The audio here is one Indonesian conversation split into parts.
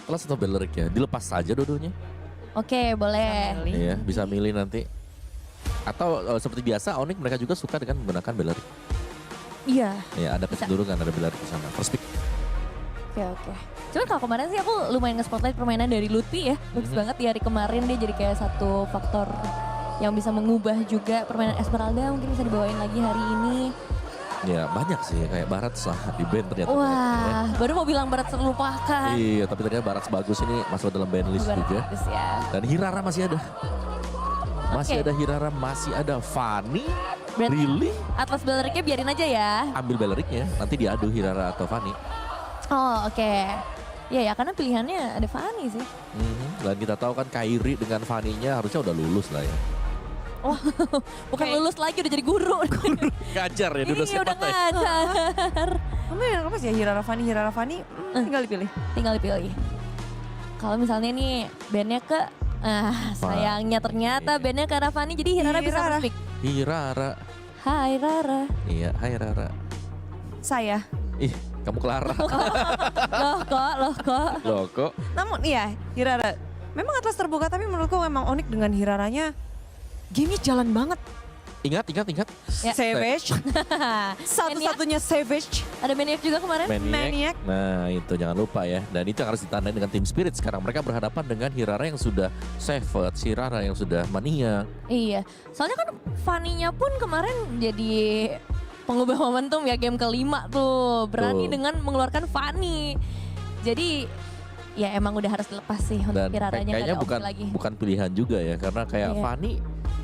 Atlas atau Belleric ya? Dilepas saja dua-duanya. Oke, boleh. Iya, bisa milih nanti. Atau seperti biasa Onyx mereka juga suka dengan menggunakan Belleric. Iya. Ya, ada Bisa. kecenderungan ada Belleric di sana. First pick. Oke. Cuman kalau kemarin sih aku lumayan nge-spotlight permainan dari Lutfi ya. Bagus banget di hari kemarin dia jadi kayak satu faktor yang bisa mengubah juga permainan Esmeralda. Mungkin bisa dibawain lagi hari ini. Ya banyak sih kayak Barat sah di band ternyata. Wah, baru mau bilang berat terlupakan. Iya, tapi ternyata Barat bagus ini masuk dalam band list Barat juga. bagus ya. Dan Hirara masih ada. Masih Oke. ada Hirara, masih ada Fanny. Berarti Really? Atlas Belleriknya biarin aja ya. Ambil Bellericnya, nanti diadu Hirara atau Fanny. Oh oke. Iya ya karena pilihannya ada Fanny sih. Dan kita tahu kan Kairi dengan Fanny-nya harusnya udah lulus lah ya. Bukan Oke. lulus lagi udah jadi guru. Ngajar ya, udah Iya udah ngajar. Kamu yang apa sih Hirara Fanny? Tinggal dipilih. Tinggal dipilih. Kalau misalnya nih bandnya ke sayangnya ternyata bandnya ke arah Fanny jadi Hirara bisa Hirara. first pick. Hirara. Hai Rara. Iya, hai Rara. Saya. Ih, kamu Clara. Loh kok. Loh kok? Namun iya Hirara. Memang Atlas terbuka tapi menurutku memang Onyx dengan Hiraranya gamenya jalan banget. Ingat. Ya. Savage. Satu-satunya Savage. Ada Maniac juga kemarin? Maniac. Nah itu jangan lupa ya. Dan itu yang harus ditandai dengan Team Spirit sekarang. Mereka berhadapan dengan Hirara yang sudah Savage, Hirara yang sudah Mania. Iya. Soalnya kan Fanny-nya pun kemarin jadi pengubah momentum ya game kelima tuh. Berani Tuh. dengan mengeluarkan Fanny. Jadi ya emang udah harus dilepas sih untuk Dan Hiraranya kayaknya nggak ada opsi lagi. bukan pilihan juga ya. Karena kayak Iya. Fanny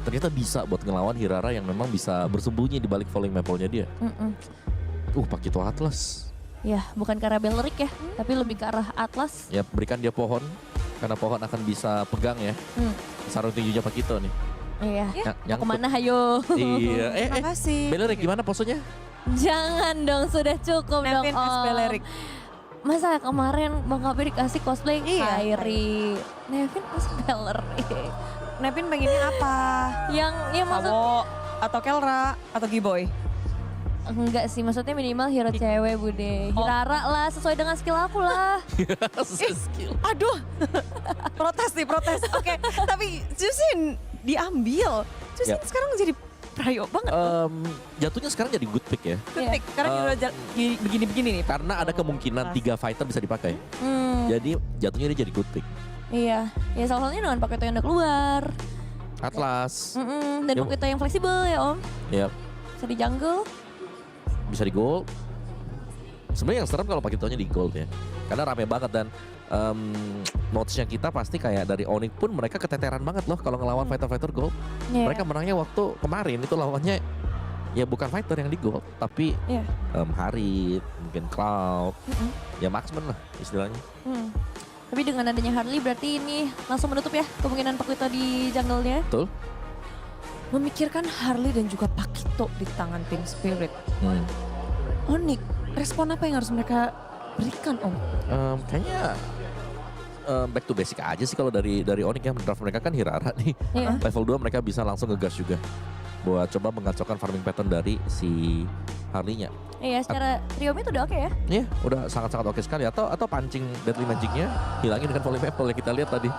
ternyata bisa buat ngelawan Hirara yang memang bisa bersembunyi di balik falling maple-nya dia. Pakito Atlas. Ya bukan ke arah Belleric ya, tapi lebih ke arah Atlas. Ya berikan dia pohon. Karena pohon akan bisa pegang ya. Hmm. Sarung tinjunya Pakito nih. Iya. Mau Yang kemana hayo? Iya. Makasih. Belleric gimana posenya? Jangan dong, sudah cukup Nevin dong S. Om. Belleric. Masa kemarin Bang Kabe dikasih cosplay Iya. Kairi. Nevin S. Belleric. Nevin pengennya apa? Yang ya maksud Sabo atau Kelra atau Giboy? enggak sih, maksudnya minimal hero cewek Bude. Oh. Hirara lah, sesuai dengan skill aku lah. Skill. Aduh, protes. Oke, tapi Jusin diambil. Jusin Yap. sekarang jadi prayo banget. Jatuhnya sekarang jadi good pick ya. Ketik, karena Eh, udah begini-begini nih. Karena ada kemungkinan 3 fighter bisa dipakai. Jadi jatuhnya dia jadi good pick. Iya, ya salah satunya dengan Paketo yang udah keluar. Atlas. Dan Ya, Paketo yang fleksibel ya Om. Ya Bisa di jungle. bisa di gold. Sebenarnya yang serem kalau Pakitonya di gold ya. Karena rame banget dan notes-nya kita pasti kayak dari Onyx pun mereka keteteran banget loh kalau ngelawan fighter-fighter gold. Iya. Mereka menangnya waktu kemarin itu lawannya ya bukan fighter yang di gold tapi Iya. Harit, mungkin Cloud, ya marksman lah istilahnya. Tapi dengan adanya Harley berarti ini langsung menutup ya kemungkinan Paketo di jungle-nya. Betul? Memikirkan Harley dan juga Pakito di tangan Team Spirit. Onyx, respon apa yang harus mereka berikan Om? Kayaknya back to basic aja sih kalau dari Onyx ya. Draft mereka kan Hirara nih. Iya. Level 2 mereka bisa langsung ngegas juga. Buat coba mengacaukan farming pattern dari si Harley-nya. Iya, secara trio itu udah oke ya. Iya, udah sangat-sangat oke sekali. Atau pancing Deadly Magic-nya hilangin dengan Volley Maple yang kita lihat tadi.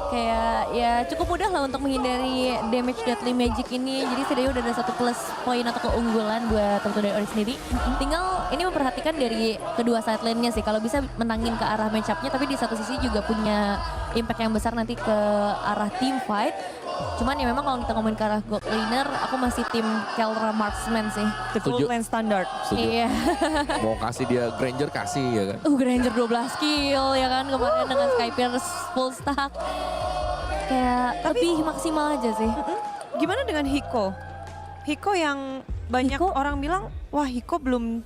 Kayak ya cukup mudah lah untuk menghindari damage Deadly Magic ini. Jadi setidaknya udah ada satu plus poin atau keunggulan buat teman-teman dari Onyx sendiri. Tinggal ini memperhatikan dari kedua side lane-nya sih. Kalau bisa menangin ke arah match-up-nya, tapi di satu sisi juga punya impact yang besar nanti ke arah team fight. Cuman ya memang kalau kita ngomongin ke arah gold laner, aku masih tim Kelra Marksman sih. The Setuju. Gold Lane Standard. Setuju. Iya. Mau kasih dia Granger kasih ya kan. Granger 12 kill ya kan kemarin dengan Sky Pierce full stack. Kayak lebih maksimal aja sih. Gimana dengan Hiko? Hiko yang banyak Hiko? orang bilang, wah Hiko belum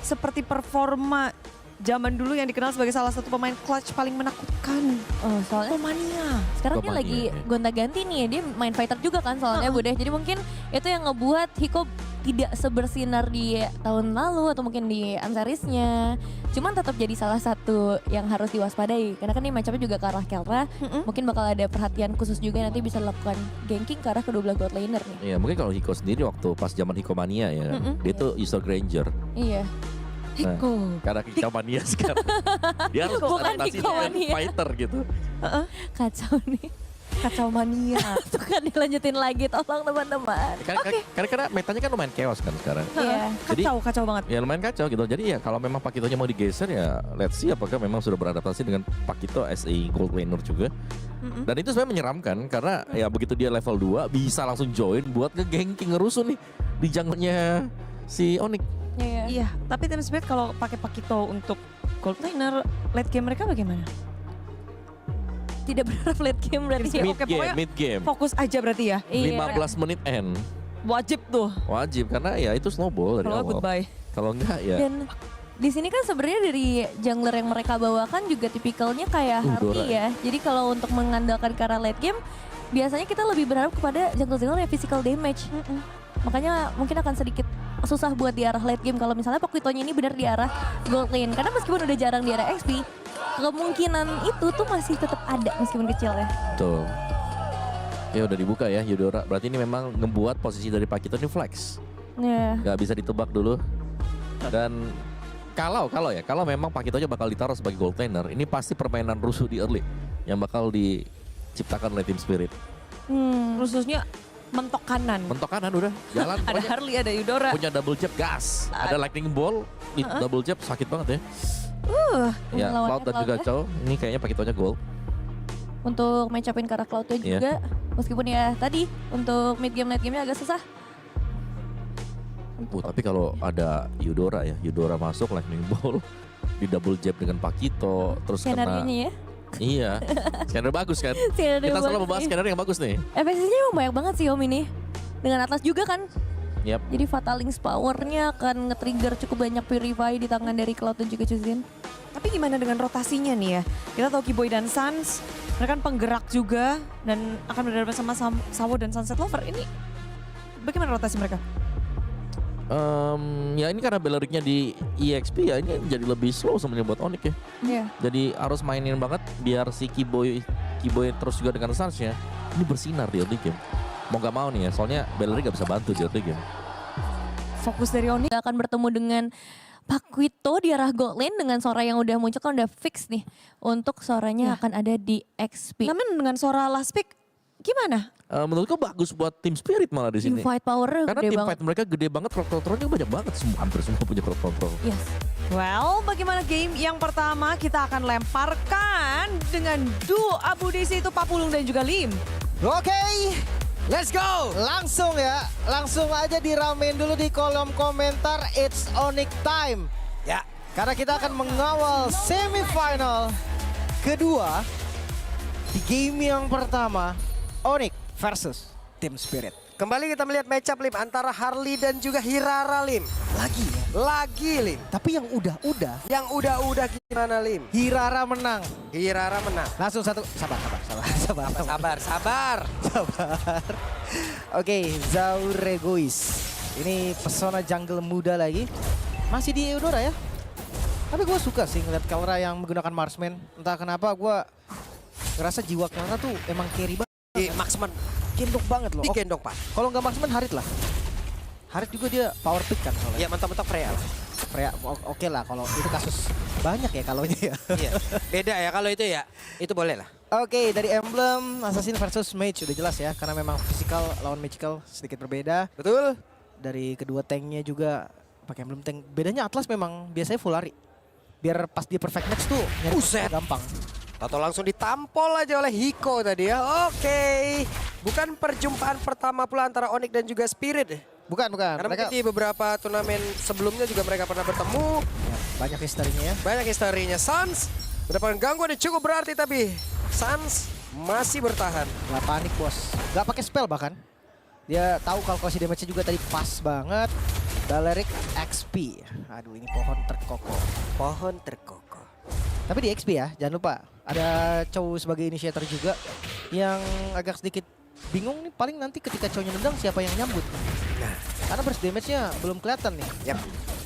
seperti performa zaman dulu yang dikenal sebagai salah satu pemain clutch paling menakutkan. Oh, soalnya Pemania. sekarang dia Pemania, lagi ya. gonta-ganti nih, dia main fighter juga kan soalnya Bude. Jadi mungkin itu yang ngebuat Hiko tidak sebersinar di tahun lalu atau mungkin di Antaresnya. Cuman tetap jadi salah satu yang harus diwaspadai. Karena kan ini match-up-nya juga ke arah Kelra. Mungkin bakal ada perhatian khusus juga nanti bisa lakukan ganking ke arah kedua belah god laner nih. Iya, mungkin kalau Hiko sendiri waktu pas zaman Hiko Mania ya kan. Dia tuh user Granger. Iya. Hiko. Karena Hiko mania sekarang. Dia harus Bukan adaptasi Hiko dengan mania. fighter gitu. Kacau nih. Kacau mania. Tuh kan dilanjutin lagi, tolong teman-teman. Karena metanya kan lumayan chaos kan sekarang. Iya. Jadi- Kacau banget. Ya lumayan kacau gitu. Jadi ya kalau memang Pakitonya mau digeser ya let's see apakah memang sudah beradaptasi dengan Pakito as a gold laner juga. Dan itu sebenarnya menyeramkan karena ya begitu dia level 2 bisa langsung join buat nge-ganking ngerusuh nih di jungle-nya si Onyx. Iya. Iya, tapi Team Spirit kalau pakai Pakito untuk gold laner, late game mereka bagaimana? Tidak berharap late game berarti ya. Oke, pokoknya Mid game. fokus aja berarti ya. Iya. 15 menit end. Wajib tuh. Wajib karena ya itu snowball dari Kalau awal. goodbye. Kalau enggak ya Dan di sini kan sebenarnya dari jungler yang mereka bawakan juga tipikalnya kayak Dora. Harley ya. Jadi kalau untuk mengandalkan ke arah late game, biasanya kita lebih berharap kepada jungler-jungler yang physical damage. Makanya mungkin akan sedikit susah buat di arah late game kalau misalnya Pakitonya ini benar di arah gold lane. Karena meskipun udah jarang di arah XP, kemungkinan itu tuh masih tetap ada meskipun kecil ya. Tuh. Ya udah dibuka ya Eudora. Berarti ini memang ngebuat posisi dari Pakito ini flex. Ya. Gak bisa ditebak dulu. Dan kalau memang Pakitonya bakal ditaruh sebagai gold laner, ini pasti permainan rusuh di early yang bakal diciptakan oleh Team Spirit. Khususnya mentok kanan. Mentok kanan udah jalan. Ada pokoknya. Harley, ada Eudora. Punya double jab gas, ada lightning ball, double jab sakit banget ya. Ya, Lawannya Cloud dan juga Cloud ya. Chow, ini kayaknya Pakitonya gold. Untuk match upin ke arah Cloud-nya Iya. juga. Meskipun ya tadi untuk mid game late game-nya agak susah. Tapi kalau ada Eudora ya, Eudora masuk lightning ball, di double jab dengan Pakito, terus kena. Skenario-nya ya. Iya, scanner bagus kan. Skenario Kita selalu bagus membahas nih. scanner yang bagus nih. Efektifnya emang banyak banget sih Om ini. Dengan Atlas juga kan. Yap. Jadi Fatalings powernya akan nge-trigger cukup banyak Purify di tangan dari Cloud dan juga Chuzin. Tapi gimana dengan rotasinya nih ya? Kita tahu Kiboy dan Sans, mereka kan penggerak juga dan akan berhadapan sama Sawo dan Sunset Lover. Ini bagaimana rotasi mereka? Ya ini karena Belleriknya di EXP ya ini jadi lebih slow sebenarnya buat Onyx ya. Iya. Jadi harus mainin banget biar si Kiboy terus juga dengan Suns-nya ini bersinar di early game. Mau gak mau nih ya, soalnya Bellerik gak bisa bantu di early game. Fokus dari Onyx. Akan bertemu dengan Pakito di arah gold lane dengan Sora yang udah muncul kan udah fix nih. Untuk Soranya Ya. akan ada di XP. Namun dengan Sora last pick, gimana? Menurutku bagus buat Team Spirit malah di sini. Team fight power Karena gede team banget. fight mereka gede banget, crowd controlnya banyak banget. Hampir semua punya crowd control. Yes. Well, bagaimana game yang pertama kita akan lemparkan dengan duo Abu Desi itu Papulung dan juga Lim. Oke, let's go. Langsung ya, langsung aja diramein dulu di kolom komentar. It's Onyx time. Ya, Karena kita akan mengawal semifinal kedua di game yang pertama. Onyx versus Team Spirit. kembali kita melihat match up Lim antara Harley dan juga Hirara Lim. Lagi ya. Lagi Lim. Tapi yang udah-udah, Yang udah gimana Lim? Hirara menang. Hirara menang. Langsung satu, sabar. Sabar. Oke, Zauregois. Ini pesona jungle muda lagi. Masih di Eudora ya. Tapi gue suka sih ngeliat Kelra yang menggunakan Marksman. Entah kenapa gue ngerasa jiwa Kelra tuh emang carry banget. Di Maxman Gendong banget loh. digendong Pak. Kalau nggak Marksman Harit lah. Harit juga dia power pick kan soalnya. Ya mentok-mentok Freya lah. Freya, oke lah kalau itu kasus banyak ya kalaunya ya. Iya. Beda ya kalau itu ya. Itu boleh lah. Oke, dari Emblem, Assassin versus Mage udah jelas ya. Karena memang physical lawan magical sedikit berbeda. Betul? Dari kedua tanknya juga pakai Emblem tank. Bedanya Atlas memang biasanya full lari. Biar pas dia perfect match tuh nyari Buset. gampang. Atau langsung ditampol aja oleh Hiko tadi ya. Oke. Bukan perjumpaan pertama pula antara Onyx dan juga Spirit. Bukan. Karena Mereka mungkin di beberapa turnamen sebelumnya juga mereka pernah bertemu. ya, banyak historinya ya. Banyak historinya. Suns mendapatkan gangguan yang cukup berarti tapi Suns masih bertahan. Gak panik bos. Gak pakai spell bahkan. Dia tahu kalkulasi damage-nya juga tadi pas banget. Balerik XP. Aduh ini pohon terkokoh. Pohon terkokoh. Tapi di XP ya, jangan lupa. Ada Chow sebagai initiator juga. Yang agak sedikit bingung nih paling nanti ketika Chow-nya nendang siapa yang nyambut. Nah, Karena burst damage-nya belum kelihatan nih. yap.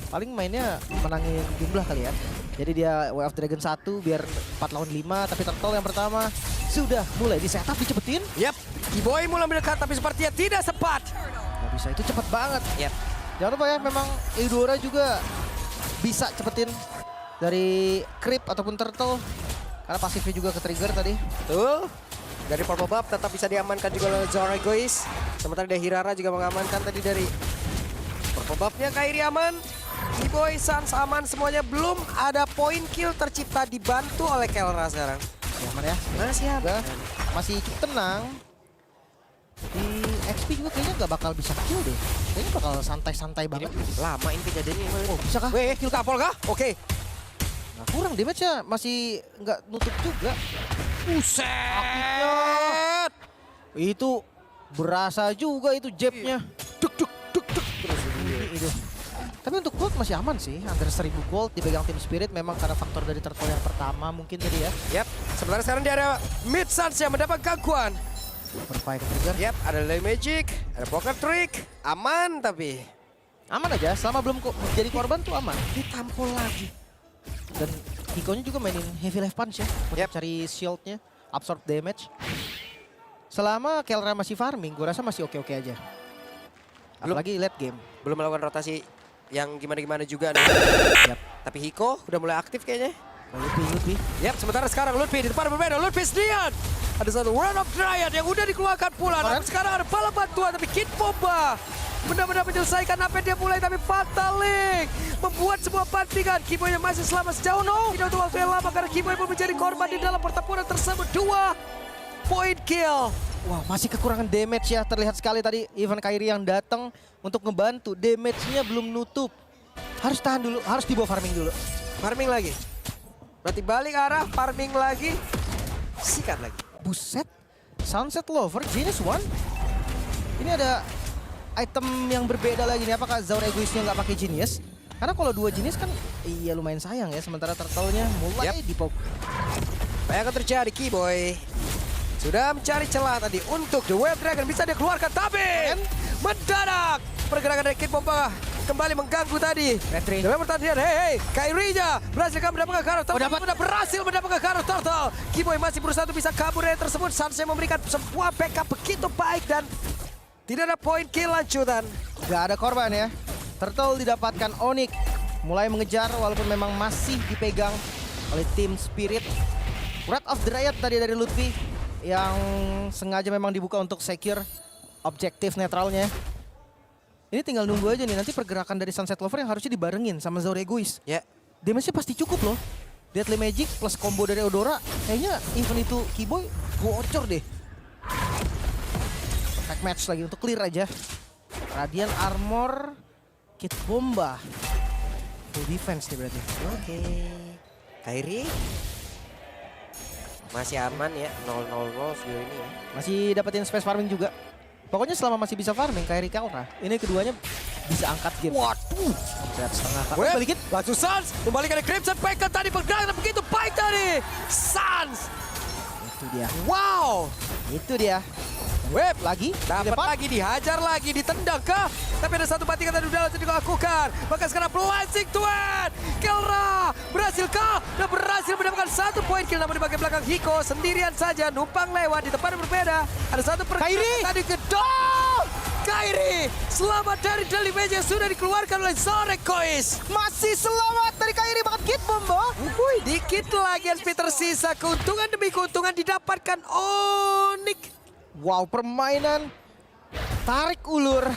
Paling mainnya menangin jumlah kali ya. Jadi dia Way of Dragon 1 biar 4 lawan 5. Tapi turtle yang pertama sudah mulai di setup dicepetin. Yap. Kiboy mulai mendekat tapi sepertinya tidak sempat. Gak bisa, itu cepet banget. Yap. Jangan lupa ya memang Eudora juga bisa cepetin dari creep ataupun turtle. Karena pasifnya juga ke-trigger tadi. Betul. Dari Purple Buff tetap bisa diamankan juga oleh Zoragois. Sementara dari Hirara juga mengamankan tadi dari Purple Buff-nya. Kairi aman. Kiboy, Sans aman semuanya. Belum ada point kill tercipta dibantu oleh Kelra sekarang. Aman ya. Masih aman. Masih cukup tenang. Di XP juga kayaknya nggak bakal bisa kill deh. Kayaknya bakal santai-santai banget. Lama ini kejadiannya. Oh, bisa kah? Weh, kill tampol kah? Oke. Nah, kurang damage-nya, masih nggak nutup juga. Buset. Itu berasa juga itu jabnya. Duk duk duk duk. Terus Itu. Tapi untuk gold masih aman sih. Hampir 1000 gold dipegang tim Spirit memang karena faktor dari turtle yang pertama mungkin tadi ya. Yap. Sementara sekarang dia ada Mid Sans yang mendapat gangguan. Berfire trigger. Yap, ada Lay Magic, ada Poker Trick. Aman tapi Aman aja, selama belum jadi korban tuh aman. ditampol lagi. Dan Hiko-nya juga mainin heavy life punch ya. Untuk Yep. cari shield-nya, absorb damage. Selama Kelra masih farming, gue rasa masih oke-oke aja. Apalagi late game. Belum melakukan rotasi yang gimana-gimana juga nih. Yap. Tapi Hiko udah mulai aktif kayaknya. Lutfi. Yap, sementara sekarang Lutfi di depan berbeda. Lutfi sendirian. Ada satu Run of Dryad yang udah dikeluarkan pula. Namun sekarang ada bala bantuan tapi Kid Bomba benar-benar menyelesaikan apa yang dia mulai. Tapi Fatal Link membuat sebuah bantingan. Kiboy yang masih selamat sejauh tidak untuk waktu yang lama karena Kiboy pun menjadi korban di dalam pertempuran tersebut. 2 point kill. Wah, masih kekurangan damage ya. Terlihat sekali tadi Ivan Kairi yang datang untuk ngebantu. Damage-nya belum nutup. Harus tahan dulu, harus dibawa farming dulu. Farming lagi. Berarti balik arah, farming lagi. Sikat lagi. Buset, Sunset Lover, Genius One. Ini ada item yang berbeda lagi nih. Apakah Zaur Egoisnya nggak pakai Genius? Karena kalau 2 Genius kan iya lumayan sayang ya. Sementara turtle-nya mulai dipop. Apa yang akan terjadi, Kiboy? Sudah mencari celah tadi untuk The Wave Dragon. Bisa dia keluarkan, tapi mendadak pergerakan dari Kid Bomba kembali mengganggu tadi. Retri. Dalam pertandingan, hey, Kairi-nya berhasil mendapatkan Karo Turtle. dapat. Sudah berhasil mendapatkan Karo Turtle. Kiboy masih berusaha untuk bisa kabur dari tersebut. Sansei memberikan sebuah backup begitu baik dan tidak ada point kill lanjutan. Gak ada korban ya. Turtle didapatkan Onyx. Mulai mengejar walaupun memang masih dipegang oleh tim Spirit. Wrath of Dryad tadi dari Lutfi yang sengaja memang dibuka untuk secure objektif netralnya. Ini tinggal nunggu aja nih, nanti pergerakan dari Sunset Lover yang harusnya dibarengin sama Zaur Egois. Ya, Damage-nya pasti cukup loh. Deadly Magic plus combo dari Eudora, kayaknya even itu Kiboy bocor deh. Attack match lagi untuk clear aja. Radiant Armor, Kid Bomba. Full defense nih berarti. oke. Kairi masih aman ya, 0-0 sejauh ini ya. Masih dapetin space farming juga. Pokoknya selama masih bisa farming, Kairi Kelra, ini keduanya bisa angkat game. Waduh. Berat setengah. Web, Balikin. langsung Sans membalikan dari Crimson Packer tadi pergerakan begitu baik tadi. Sans. Itu dia. Wow. Itu dia. Web Lagi. dapat Depan. lagi, dihajar lagi, ditendang kah? Tapi ada satu bantingan tadi udah dilakukan. Maka sekarang Blazing Twin. Kelra berhasil kah? Dan berhasil mendapatkan 1 poin kill. Namun di bagian belakang Hiko sendirian saja numpang lewat di tempat yang berbeda. Ada satu pergerakan Kairi. tadi ke Dom. Kairi selamat dari Deadly Magic yang sudah dikeluarkan oleh Zoragois. Masih selamat dari Kairi banget Kid Bomba. Wih, dikit lagi SP tersisa. Keuntungan demi keuntungan didapatkan Onyx. Wow, permainan tarik ulur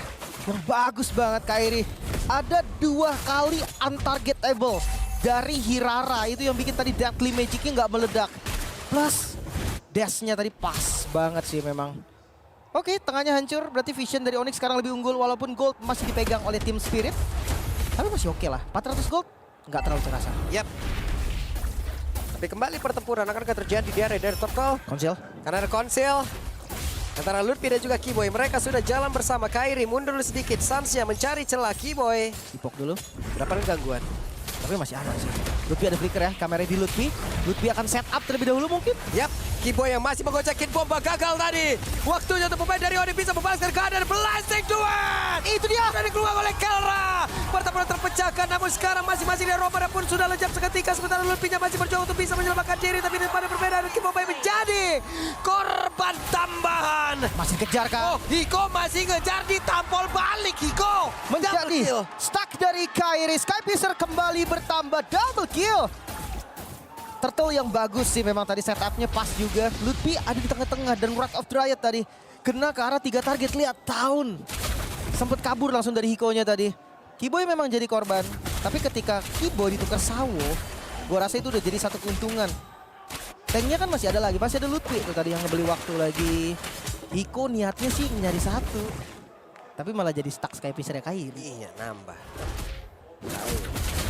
yang bagus banget Kairi. Ada 2 kali untargetable dari Hirara. Itu yang bikin tadi Deadly Magic-nya nggak meledak. Plus dash-nya tadi pas banget sih memang. Oke, tengahnya hancur. Berarti Vision dari Onyx sekarang lebih unggul. Walaupun gold masih dipegang oleh tim Spirit. Tapi masih oke lah. 400 gold nggak terlalu terasa. Yap. Tapi kembali pertempuran akan terjadi di area dari Turtle. Konsil. Karena ada konsil antara Lutfi dan juga Kiboy. Mereka sudah jalan bersama. Kairi mundur sedikit. Sansnya mencari celah. Kiboy Dipok dulu. mendapatkan gangguan. Tapi masih aman sih. Lutfi ada flicker ya. Kameranya di Lutfi. Lutfi akan set up terlebih dahulu mungkin. Yap. Kiboy yang masih menggocek Kid Bomba gagal tadi. Waktunya untuk pemain dari Onyx bisa membalaskan keadaan. Blasting duet. Itu dia. Sudah dikeluar oleh Kelra. Pertempuran terpecahkan namun sekarang masing-masing dari Roma pun sudah lejap seketika. Sementara Lutpinya masih berjuang untuk bisa menyelamatkan diri. Tapi pada perbedaan Kid Bomba menjadi korban tambahan. Masih kejar Oh, kah? Hiko masih ngejar ditampol balik Hiko. Double Menjadi kill. stuck dari Kairi. Skypisser kembali bertambah double kill. Turtle yang bagus sih memang tadi setupnya pas juga. Lutfi ada di tengah-tengah dan Wrath of Dryad tadi kena ke arah 3 target. Lihat Town sempet kabur langsung dari Hiko-nya tadi. Kiboy memang jadi korban. Tapi ketika Kiboy ditukar Sawo, gua rasa itu udah jadi satu keuntungan. Tanknya kan masih ada lagi, masih ada Lutfi itu tadi yang ngebeli waktu lagi. Hiko niatnya sih nyari satu, tapi malah jadi stuck Skypisser ya Kairi. Iya, nambah.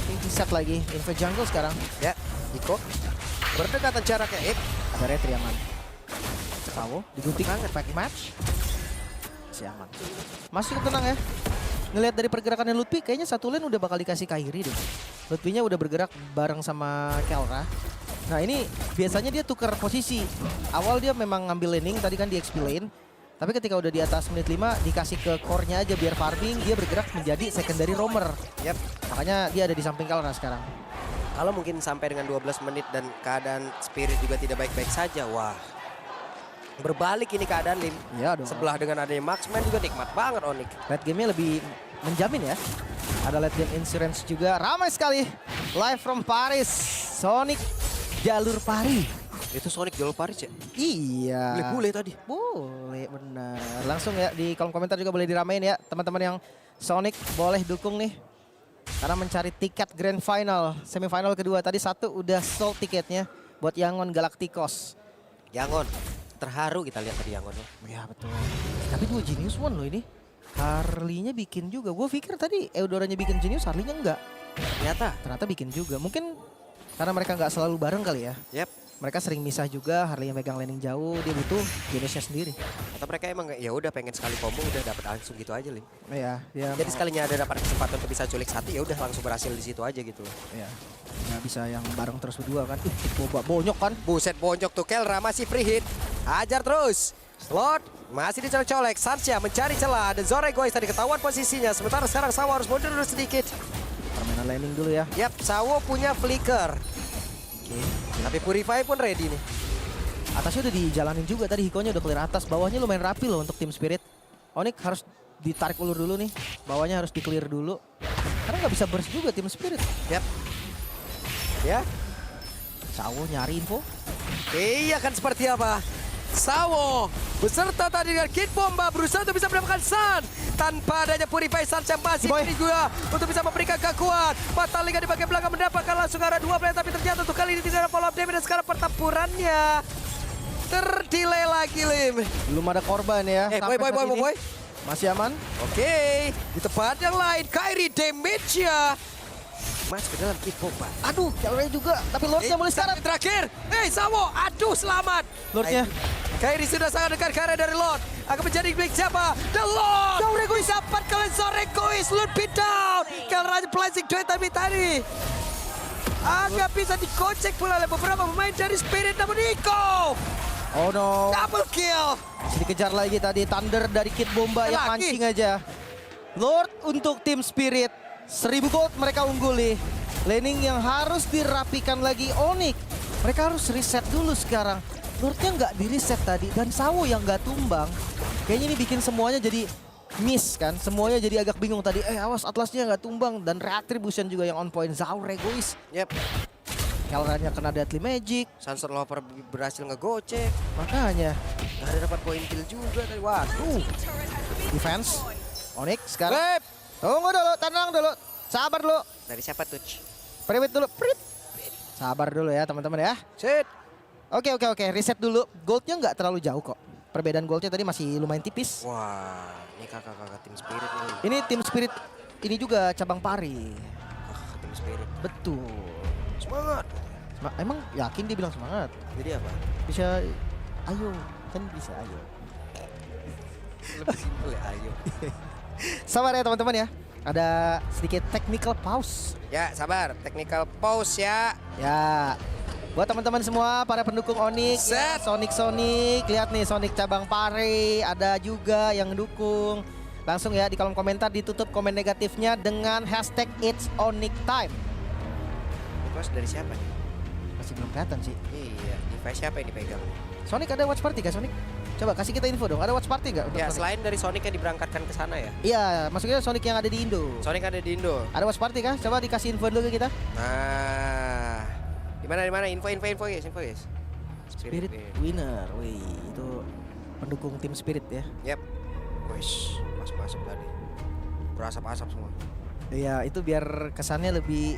Ini set lagi, Inve Jungle sekarang. Ya, Hiko berdekatan jaraknya. Ada retri aman. Sawo digunting back match. Masih aman. Masih cukup tenang ya. Ngelihat dari pergerakannya Lutfi, kayaknya satu lane udah bakal dikasih Kairi deh. Lutfinya udah bergerak bareng sama Kelra. Nah ini biasanya dia tukar posisi. Awal dia memang ngambil laning, tadi kan di XP lane. Tapi ketika udah di atas menit 5, dikasih ke core-nya aja biar farming, dia bergerak menjadi secondary roamer. Yap. Makanya dia ada di samping Kelra sekarang. Kalau mungkin sampai dengan 12 menit dan keadaan Spirit juga tidak baik-baik saja, wah. Berbalik ini keadaan Lim. Iya dong. Sebelah dengan adanya Marksman juga nikmat banget Onyx. Late game-nya lebih menjamin ya. Ada late game insurance juga. Ramai sekali. Live from Paris. Sonic jalur Paris. Itu Sonic Jalur Paris ya? Iya. Bule tadi. Boleh, benar. Langsung ya di kolom komentar juga boleh diramein ya. Teman-teman yang Sonic boleh dukung nih. Karena mencari tiket Grand Final. Semifinal kedua. Tadi satu udah sold tiketnya buat Yangon Galacticos. Yangon. Terharu kita lihat tadi Yangon. Ya betul. Tapi dua Genius One loh ini. Harley-nya bikin juga. Gue pikir tadi Eudoranya bikin Genius, Harley-nya enggak. Ternyata bikin juga. Mungkin karena mereka nggak selalu bareng kali ya. Yep. Mereka sering misah juga, Harley yang megang laning jauh, dia butuh Geniusnya sendiri. Atau mereka emang ya udah pengen sekali combo udah dapat langsung gitu aja Lim. Iya, dia Jadi sekalinya ada dapat kesempatan untuk bisa culik satu ya udah langsung berhasil di situ aja gitu. Iya. Nggak bisa yang bareng terus berdua kan. Boba bonyok kan. Buset bonyok tuh Kelra masih free hit. Ajar terus. Slot masih dicolek-colek. Sansya mencari celah. Dan Zore Gois tadi ketahuan posisinya. Sementara sekarang Sawo harus mundur sedikit. Permainan laning dulu ya. Yap, Sawo punya flicker. Oke. Tapi Purify pun ready nih. Atasnya udah dijalanin juga tadi, Hikonya udah clear atas. Bawahnya lumayan rapi loh untuk tim Spirit. Onyx harus ditarik ulur dulu nih. Bawahnya harus di-clear dulu. Karena nggak bisa burst juga tim Spirit. Yap. Ya. Sawo nyari info. Iya kan seperti apa? Sawo beserta tadi dengan Kid Bomba berusaha untuk bisa mendapatkan Sun. Tanpa adanya Purify Sun yang masih Boy. ini juga untuk bisa memberikan kekuatan. Fatalika di bagian belakang mendapatkan langsung arah 2 player. Tapi ternyata untuk kali ini tidak ada follow up damage. Dan sekarang pertempurannya terdelay lagi Lim. Belum ada korban ya. Sampai saat ini. boy. Masih aman. Oke, di tempat yang lain Kairi damage-nya masuk ke dalam Kid Bomba. Aduh, Kelra juga. Tapi Lordnya mulai sekarang. Terakhir, Sawo, aduh selamat. Lordnya. Kairi sudah sangat dekat karena dari Lord. Akan menjadi milik siapa? The Lord! Zore Gois dapat kalian Zore Gois. Lord beat down. Kelra placing duet tapi tadi agak bisa dikocek pula oleh beberapa pemain dari Spirit. Namun Nico Oh no. double kill. Masih dikejar lagi tadi. Thunder dari Kid Bomba yang Lagi. mancing aja. Lord untuk tim Spirit. 1000 gold mereka unggul nih. Laning yang harus dirapikan lagi Onyx. Mereka harus reset dulu sekarang. Lordnya nggak di reset tadi. Dan Sawo yang nggak tumbang. Kayaknya ini bikin semuanya jadi miss kan. Semuanya jadi agak bingung tadi. Awas Atlasnya nggak tumbang. Dan Retribution juga yang on point. Zore Gois. Yep. Kelranya kena Deadly Magic. Sunset Lover berhasil ngegocek. Makanya. Gak ada dapat poin kill juga tadi. Waduh. Defense. Onyx sekarang. Web. Tunggu dulu, tenang dulu. Sabar dulu. Dari siapa tuh? Priwit dulu. Prit. Sabar dulu ya teman-teman ya. Sit. Oke. Reset dulu. Goldnya nggak terlalu jauh kok. Perbedaan goldnya tadi masih lumayan tipis. Wah, ini kakak-kakak tim Spirit nih. Ini tim Spirit ini juga cabang Pari. Kakak tim Spirit. Betul. Semangat. Emang yakin dia bilang semangat? Jadi apa? Bisa, ayo. Kan bisa ayo. Lebih simpel ya, ayo. Sabar ya teman-teman ya. Ada sedikit technical pause. Ya, sabar. Technical pause ya. Ya. Buat teman-teman semua, para pendukung Onyx, ya, Set. Sonic, lihat nih Sonic cabang Pare, ada juga yang dukung. Langsung ya di kolom komentar ditutup komen negatifnya dengan hashtag It's Onyx Time. Request dari siapa nih? Masih belum kelihatan sih. Iya, device siapa yang dipegang? Sonic ada watch party gak Sonic? Coba kasih kita info dong, ada watch party gak? untuk Ya, Sonic? selain dari Sonic yang diberangkatkan ke sana ya. Iya, maksudnya Sonic yang ada di Indo. Sonic ada di Indo. Ada watch party kah? Coba dikasih info dulu ke kita. Nah, di mana? Info guys. Spirit Winner, wih itu pendukung tim Spirit ya. Yap. Wes, masuk tadi. Berasap-asap semua. Iya, itu biar kesannya lebih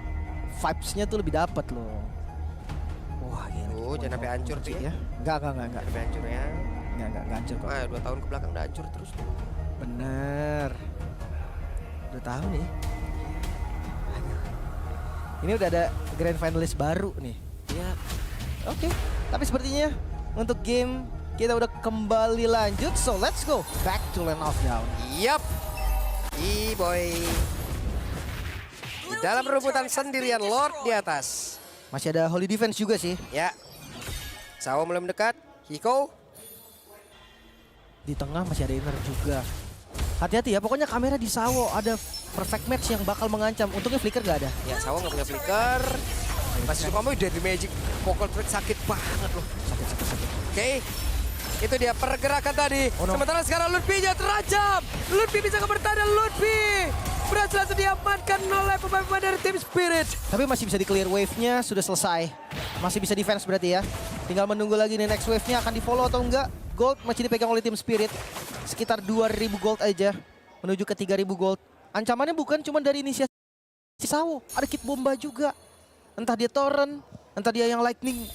vibes-nya tuh lebih dapat loh. Wah, gila. Oh, jangan sampai hancur tuh ya. Enggak. Sampai hancur ya. Enggak hancur kok. 2 tahun ke belakang udah hancur terus tuh. Bener. Udah tahu nih. Aduh. Ini udah ada grand finalist baru nih. Ya, Oke. Tapi sepertinya untuk game kita udah kembali lanjut. So let's go back to Land of Down. yap. boy. Di dalam rebutan sendirian Lord di atas. Masih ada Holy Defense juga sih. Ya. Sawo mulai mendekat. Hiko. Di tengah masih ada Inner juga. Hati-hati ya, pokoknya kamera di Sawo ada perfect match yang bakal mengancam. Untungnya flicker gak ada. Ya, Sawo nggak punya flicker. Masih suka mau Deadly Magic. Vocal Trick sakit banget loh. Sakit. Oke. Itu dia pergerakan tadi. Oh, no. Sementara sekarang Ludwig-nya terajam. Ludwig bisa bertahan. Ludwig berhasil langsung diamankan oleh pemain-pemain dari tim Spirit. Tapi masih bisa di clear wave-nya, sudah selesai. Masih bisa defense berarti ya. Tinggal menunggu lagi nih next wave-nya akan di follow atau enggak. Gold masih dipegang oleh tim Spirit. Sekitar 2.000 gold aja. Menuju ke 3.000 gold. Ancamannya bukan cuma dari inisiasi Sawo. Ada Kit Bomba juga. Entah dia Torrent, entah dia yang Lightning.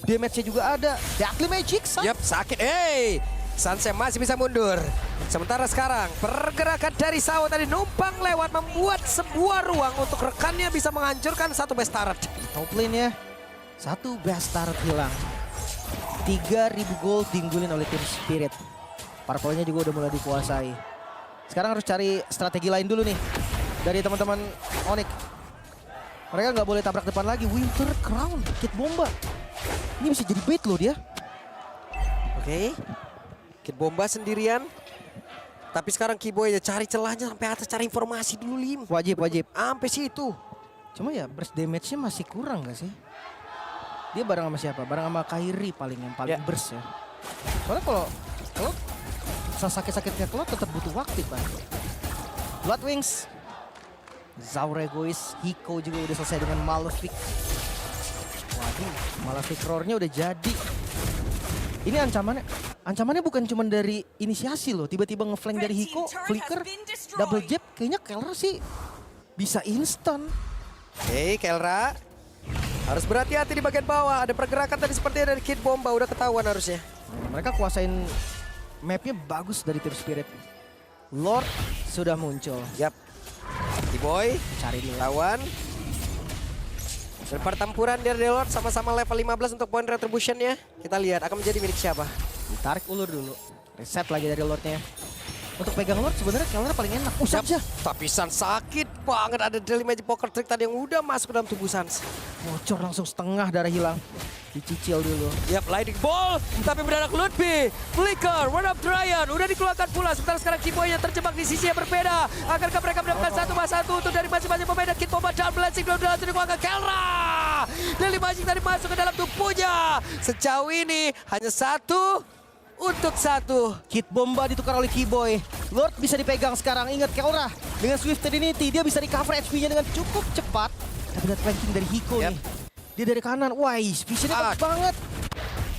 Damage-nya juga ada. Deadly Magic, Yap, sakit. Sunset masih bisa mundur. Sementara sekarang pergerakan dari Sawo tadi numpang lewat membuat sebuah ruang untuk rekannya bisa menghancurkan satu best turret. top lane-nya. Satu best turret hilang. 3.000 gold diunggulin oleh tim Spirit. Purple-nya juga udah mulai dikuasai. Sekarang harus cari strategi lain dulu nih. Dari teman-teman Onyx. Mereka nggak boleh tabrak depan lagi. Winter Crown, Kit Bomba. Ini bisa jadi bait loh dia. Oke. Kit Bomba sendirian. Tapi sekarang Kiboy ya cari celahnya sampai atas, cari informasi dulu Lim. Wajib. Sampai situ. Cuma ya burst damage-nya masih kurang gak sih? Dia bareng sama siapa? Bareng sama Kairi paling yang paling Ya. burst ya. Soalnya kalau sakit-sakitnya Cloud tetap butuh waktu kan. Blood Wings. Zauregois, Hiko juga udah selesai dengan Malefic. Waduh, Malefic Roar-nya udah jadi. Ini ancamannya bukan cuma dari inisiasi loh. Tiba-tiba ngeflank dari Hiko, flicker, double jab. Kayaknya Keller sih bisa instan. Oke, Kelra. Harus berhati-hati di bagian bawah. Ada pergerakan tadi sepertinya dari Kit Bomba. Udah ketahuan harusnya. Mereka kuasain mapnya bagus dari tim Spirit. Lord sudah muncul. Yap. Kiboy. Cari dulu. Lawan. Dan pertempuran dari Lord sama-sama level 15 untuk poin retribution-nya. Kita lihat akan menjadi milik siapa. Ditarik ulur dulu. Reset lagi dari Lordnya. Untuk pegang Lord sebenarnya Keller paling enak. Yap. Saja. Tapi Sans sakit banget. Ada Deadly Magic Poker Trick tadi yang udah masuk ke dalam tubuh Sans. Bocor langsung setengah darah hilang. Dicicil dulu. Yap, Lightning Ball. Tapi mendadak Ludwig. Flicker, Run Up Dryan. Udah dikeluarkan pula. Sementara sekarang Kiboy yang terjebak di sisi yang berbeda. Akankah mereka mendapatkan satu mas satu untuk dari masing-masing pemain. Dan Kit Bomba dan Blessing belum langsung dikeluarkan. Kelra. Deadly Magic tadi masuk ke dalam tubuhnya. Sejauh ini hanya satu untuk satu. Kit Bomba ditukar oleh Kiboy. Lord bisa dipegang sekarang. Ingat Keller dengan Swift Trinity dia bisa recover HP-nya dengan cukup cepat. Tapi lihat flanking dari Hiko Yap. nih. Dia dari kanan. Wah, visionnya bagus banget.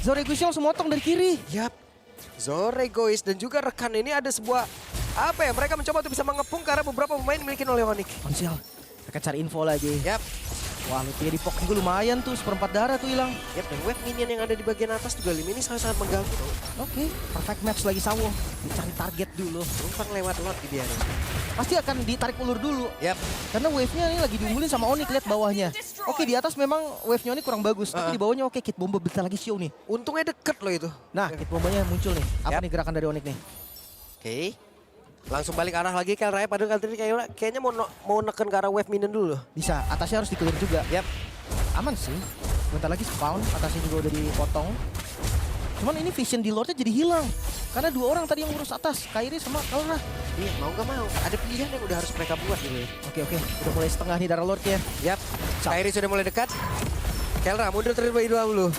Zauregoisnya langsung motong dari kiri. Yap. Zauregois dan juga rekan ini ada sebuah apa ya? Mereka mencoba untuk bisa mengepung karena beberapa pemain dimiliki oleh Onyx. Onsel. Mereka cari info lagi. Yap. Wah, Luthier di pok juga lumayan tuh. 1/4 darah tuh hilang. Yap, dan wave minion yang ada di bagian atas juga Lim ini sangat-sangat mengganggu. Oke, perfect match lagi Sawo. Dicari target dulu. Numpang lewat lot dibiarin. Pasti akan ditarik ulur dulu. Yap. Karena wave-nya ini lagi diunggulin sama Onyx, lihat bawahnya. Oke, di atas memang wave-nya Onyx kurang bagus. Tapi di bawahnya oke, Kit Bomba bentar lagi show nih. Untungnya deket loh itu. Nah, Kit Bombanya muncul nih. Apa Yap. nih gerakan dari Onyx nih? Oke. Langsung balik arah lagi ke Raya. Padahal tadi kayaknya mau neken ke arah wave minion dulu. Bisa, atasnya harus di-clear juga. Yap. Aman sih. Bentar lagi spawn, atasnya juga udah dipotong. Cuman ini vision di Lordnya jadi hilang. Karena 2 orang tadi yang ngurus atas, Kairi sama Kalra. Iya, mau gak mau. Ada pilihan yang udah harus mereka buat dulu. Oke, udah mulai setengah nih darah Lordnya. Yap, Kairi sudah mulai dekat. Kelra mundur terlebih dahulu.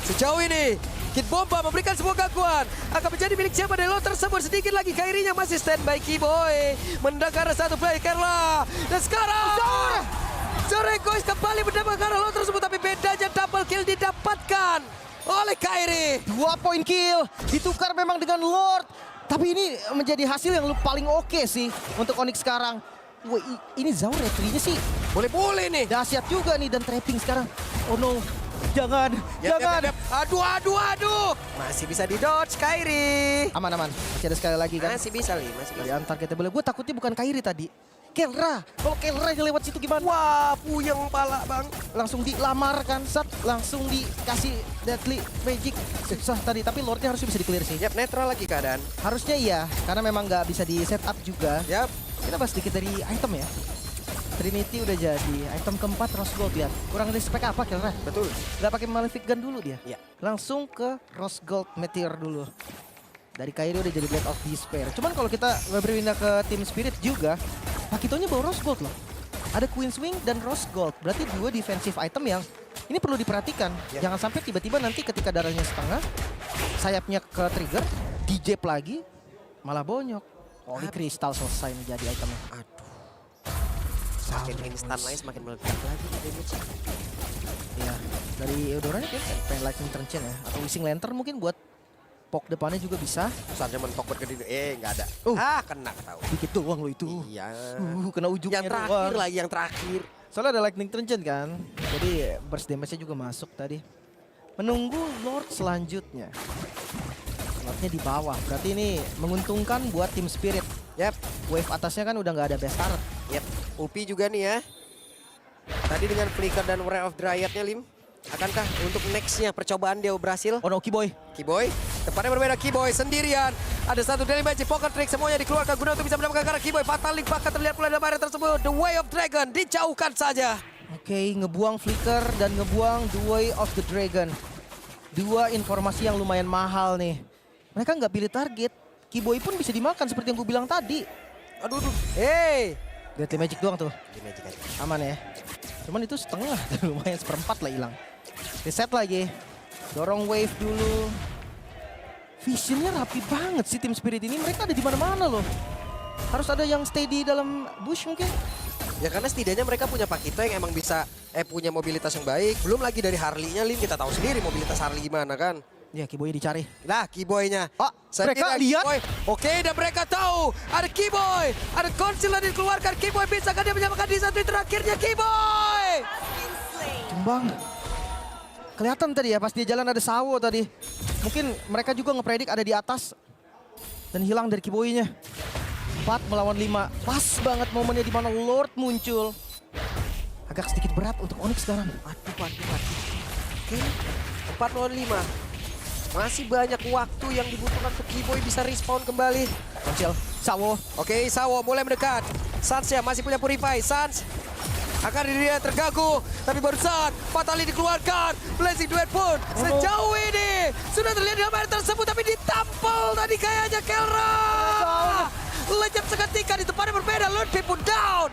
Sejauh ini, Kid Bomba memberikan sebuah gangguan. Akan menjadi milik siapa dari lot tersebut. Sedikit lagi Kairinya masih standby. Kiboy mendengar satu play Kelra. Dan sekarang Zoregois kembali mendapatkan lot tersebut. Tapi bedanya double kill didapatkan oleh Kairi. 2 point kill, ditukar memang dengan Lord. Tapi ini menjadi hasil yang paling oke sih untuk Onyx sekarang. Wah, ini Zao retrinya sih Boleh-boleh nih. dahsyat juga nih dan trapping sekarang. Oh no, jangan. Yap. Aduh. Masih bisa di-dodge Kairi. Aman. Masih ada sekali lagi kan. Masih bisa, Li. Masih Dari bisa. antar kita boleh. Gue takutnya bukan Kairi tadi. Kelra. Kalau Kelra yang lewat situ gimana? Wah, puyeng pala, Bang. Langsung dilamar kan, langsung dikasih deadly magic. Susah tadi, tapi Lordnya harusnya bisa di-clear sih. Yap, netral lagi keadaan. Harusnya iya, karena memang nggak bisa di setup juga. Yap. Kita bahas sedikit dari item ya. Trinity udah jadi. Item keempat Rose Gold, lihat. Kurang dari spek apa Kelra? Betul. Nggak pakai Malefic Gun dulu dia. Iya. Langsung ke Rose Gold Meteor dulu. Dari Kairi udah jadi Blade of Despair. Cuman kalau kita berpindah ke Team Spirit juga, Pakitonya bawa Rose Gold loh. Ada Queen's Wing dan Rose Gold. Berarti 2 defensive item yang ini perlu diperhatikan. Ya. Jangan sampai tiba-tiba nanti ketika darahnya setengah, sayapnya ke trigger, dijep lagi, malah bonyok. Oh, ini kristal selesai nih jadi itemnya. Aduh. Semakin instan lagi, semakin meledak lagi damage. Ya, dari Eudoranya kayaknya pengen Lightning Trench ya. Atau Wishing Lantern mungkin buat poke depannya juga bisa. Seharusnya mentok bergede. Nggak ada. Kena tahu. Dikit doang lo itu. Iya. Kena ujungnya Yang terakhir doang. lagi, yang terakhir. Soalnya ada Lightning Trench kan. Jadi burst damage-nya juga masuk tadi. Menunggu Lord selanjutnya. Lordnya di bawah. Berarti ini menguntungkan buat Team Spirit. Yap. Wave atasnya kan udah nggak ada best turret. Yap. Upi juga nih ya. Tadi dengan Flicker dan Ray of Dryad-nya, Lim. Akankah untuk next-nya percobaan dia berhasil? Oh no, Kiboy. Kiboy, tepatnya berbeda. Kiboy sendirian. Ada satu daily magic pocket trick, semuanya dikeluarkan guna untuk bisa mendapatkan karena Kiboy. Fatal Link bahkan terlihat mulai dalam area tersebut. The Way of Dragon dijauhkan saja. Oke, ngebuang Flicker dan ngebuang The Way of the Dragon. 2 informasi yang lumayan mahal nih. Mereka nggak pilih target. Kiboy pun bisa dimakan seperti yang gue bilang tadi. Aduh. Hey. Deadly Magic doang tuh. Daily magic aja. Aman ya. Cuman itu setengah, lumayan 1/4 lah hilang. Reset lagi. Dorong wave dulu. Visionnya rapi banget sih Team Spirit ini. Mereka ada di mana-mana loh. Harus ada yang stay di dalam bush mungkin. Ya karena setidaknya mereka punya Pakito yang emang bisa punya mobilitas yang baik. Belum lagi dari Harley-nya, Lim, kita tahu sendiri mobilitas Harley gimana kan. Ya, Kiboy dicari. Nah, Kiboy-nya. Mereka lihat. Oke, dan mereka tahu ada Kiboy. Ada Conceal yang dikeluarkan. Kiboy bisa kan dia menyamakan di satu terakhirnya Kiboy. Tumbang. Kelihatan tadi ya pas dia jalan ada Sawo tadi. Mungkin mereka juga ngepredik ada di atas. Dan hilang dari Kiboy-nya. 4 melawan 5. Pas banget momennya di mana Lord muncul. Agak sedikit berat untuk Onyx sekarang. Aduh. Oke, 4 lawan 5. Masih banyak waktu yang dibutuhkan untuk Kiboy bisa respawn kembali. Konsil, Sawo. Oke, Sawo mulai mendekat. Sans ya masih punya Purify. Sans akan dirinya terganggu. Tapi barusan Fatali dikeluarkan. Blazing Duet pun sejauh ini sudah terlihat di area tersebut. Tapi ditampol tadi kayaknya Kelra. Lenyap seketika di tempat yang berbeda. Ludwig pun down.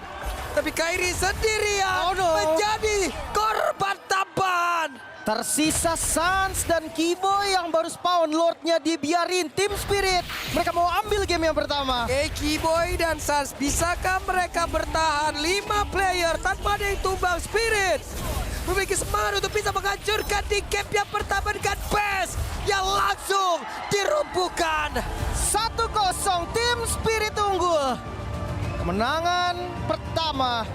Tapi Kairi sendirian menjadi korban tambahan. Tersisa Sans dan Kiboy yang baru spawn. Lordnya dibiarin Team Spirit. Mereka mau ambil game yang pertama. Oke, Kiboy dan Sans, bisakah mereka bertahan 5 player tanpa ada yang tumbang? Spirit memiliki semangat untuk bisa menghancurkan di game yang pertama dengan best yang langsung dirubuhkan. 1-0 Team Spirit unggul. Kemenangan pertama